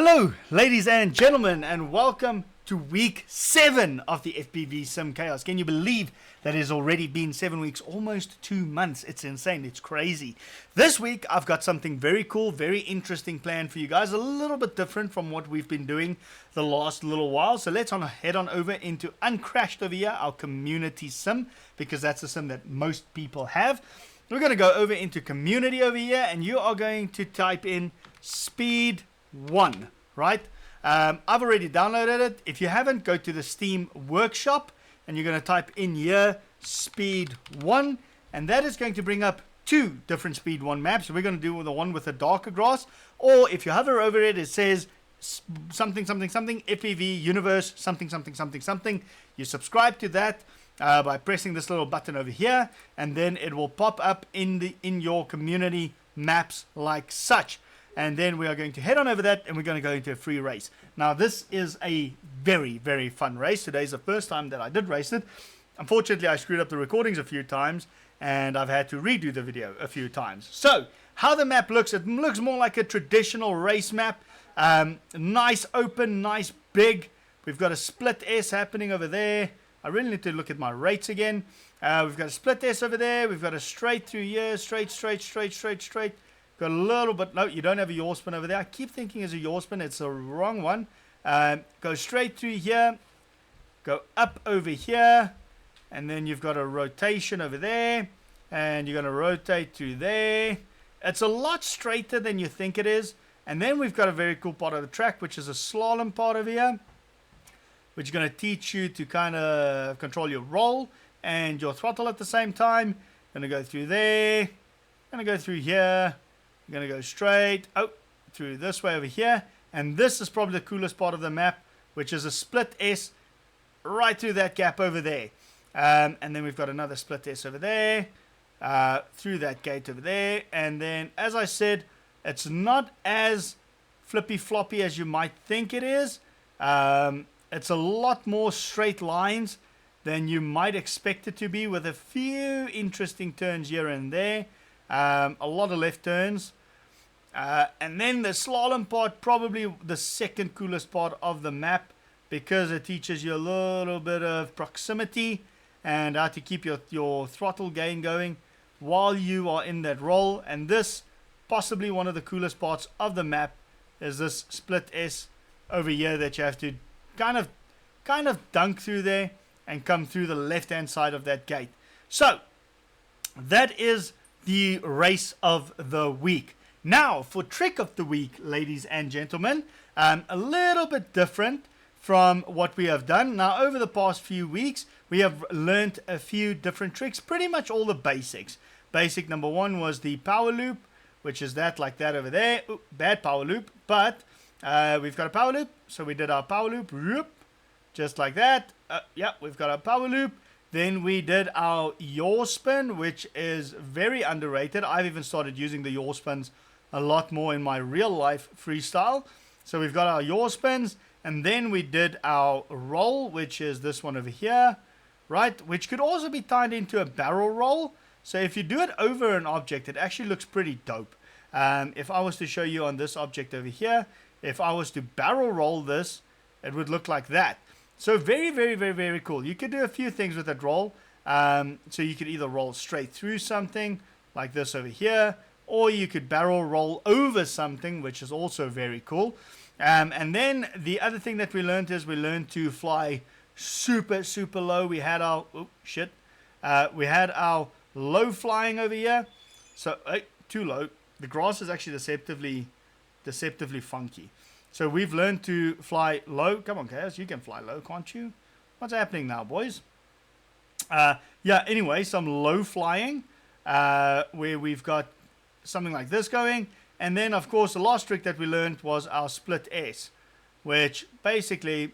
Hello, ladies and gentlemen, and welcome to week 7 of the FPV Sim Chaos. Can you believe that it has already been 7 weeks, almost 2 months? It's insane, it's crazy. This week, I've got something very cool, very interesting planned for you guys, a little bit different from what we've been doing the last little while. So let's head on over into Uncrashed over here, our community sim, because that's a sim that most people have. We're going to go over into community over here, and you are going to type in SpeedOne, right? I've already downloaded it. If you haven't, go to the Steam workshop and you're going to type in here SpeedOne, and that is going to bring up 2 different SpeedOne maps. We're going to do the one with the darker grass, or if you hover over it, it says something something something FPV universe something something something something. You subscribe to that by pressing this little button over here, and then it will pop up in your community maps like such. And then we are going to head on over that, and we're going to go into a free race. Now, this is a very, very fun race. Today's the first time that I did race it. Unfortunately, I screwed up the recordings a few times, and I've had to redo the video a few times. So, how the map looks, it looks more like a traditional race map. Nice open, nice big. We've got a split S happening over there. I really need to look at my rates again. We've got a split S over there. We've got a straight through here. Straight. Got a little bit, no, you don't have a yaw spin over there. I keep thinking it's a yaw spin. It's the wrong one. Go straight through here. Go up over here. And then you've got a rotation over there. And you're going to rotate through there. It's a lot straighter than you think it is. And then we've got a very cool part of the track, which is a slalom part over here, which is going to teach you to kind of control your roll and your throttle at the same time. Going to go through there. Going to go through here. I'm going to go straight through this way over here, and this is probably the coolest part of the map, which is a split S right through that gap over there. And then we've got another split S over there, through that gate over there. And then, as I said, it's not as flippy floppy as you might think it is. It's a lot more straight lines than you might expect it to be, with a few interesting turns here and there. A lot of left turns. And then the slalom part, probably the second coolest part of the map, because it teaches you a little bit of proximity and how to keep your throttle gain going while you are in that roll. And this, possibly one of the coolest parts of the map, is this split S over here that you have to kind of dunk through there and come through the left hand side of that gate. So that is the race of the week. Now, for trick of the week, ladies and gentlemen, a little bit different from what we have done. Now, over the past few weeks, we have learned a few different tricks, pretty much all the basics. Basic number 1 was the power loop, which is that like that over there. Ooh, bad power loop, but we've got a power loop, so we did our power loop, just like that. Yeah, we've got our power loop. Then we did our yaw spin, which is very underrated. I've even started using the yaw spins a lot more in my real life freestyle. So we've got our yaw spins, and then we did our roll, which is this one over here, right? Which could also be tied into a barrel roll. So if you do it over an object, it actually looks pretty dope. If I was to show you on this object over here, if I was to barrel roll this, it would look like that. So very, very, very, very cool. You could do a few things with that roll. So you could either roll straight through something like this over here, or you could barrel roll over something, which is also very cool. And then the other thing that we learned is we learned to fly super, super low. We had our, we had our low flying over here. So, too low. The grass is actually deceptively funky. So we've learned to fly low. Come on, Chaos, you can fly low, can't you? What's happening now, boys? Yeah, anyway, some low flying, where we've got something like this going. And then, of course, the last trick that we learned was our split S, which basically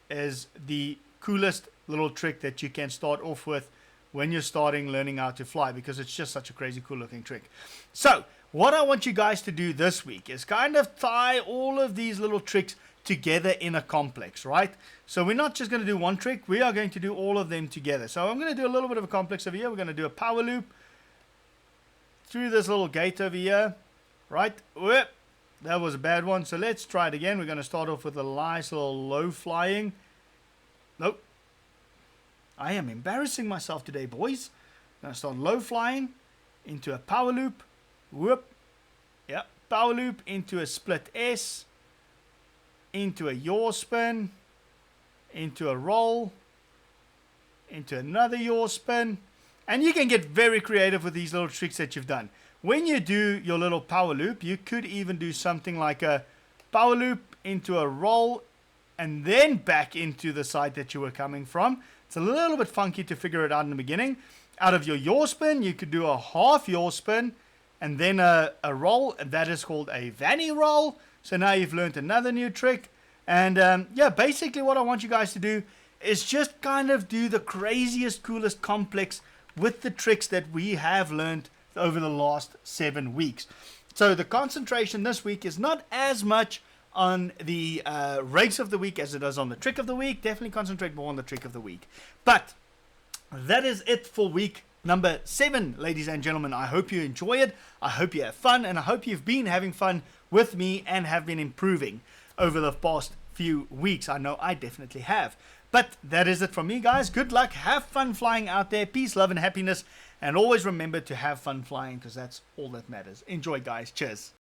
is the coolest little trick that you can start off with when you're starting learning how to fly, because it's just such a crazy cool looking trick. So what I want you guys to do this week is kind of tie all of these little tricks together in a complex, right? So we're not just going to do one trick, we are going to do all of them together. So I'm going to do a little bit of a complex over here. We're going to do a power loop through this little gate over here, right? that was a bad one. So let's try it again. We're going to start off with a nice little low flying. Nope. I am embarrassing myself today, boys. I'm going to start low flying into a power loop. Whoop. Yep. Power loop into a split S. Into a yaw spin. Into a roll. Into another yaw spin. And you can get very creative with these little tricks that you've done. When you do your little power loop, you could even do something like a power loop into a roll and then back into the side that you were coming from. It's a little bit funky to figure it out in the beginning. Out of your yaw spin, you could do a half yaw spin and then a roll, and that is called a vanny roll. So now you've learned another new trick. And yeah, basically what I want you guys to do is just kind of do the craziest, coolest complex with the tricks that we have learned over the last 7 weeks. So the concentration this week is not as much on the race of the week as it is on the trick of the week. Definitely concentrate more on the trick of the week. But that is it for week number 7, ladies and gentlemen. I hope you enjoy it. I hope you have fun, and I hope you've been having fun with me and have been improving over the past few weeks. I know I definitely have. But that is it from me, guys. Good luck. Have fun flying out there. Peace, love, and happiness. And always remember to have fun flying, because that's all that matters. Enjoy, guys. Cheers.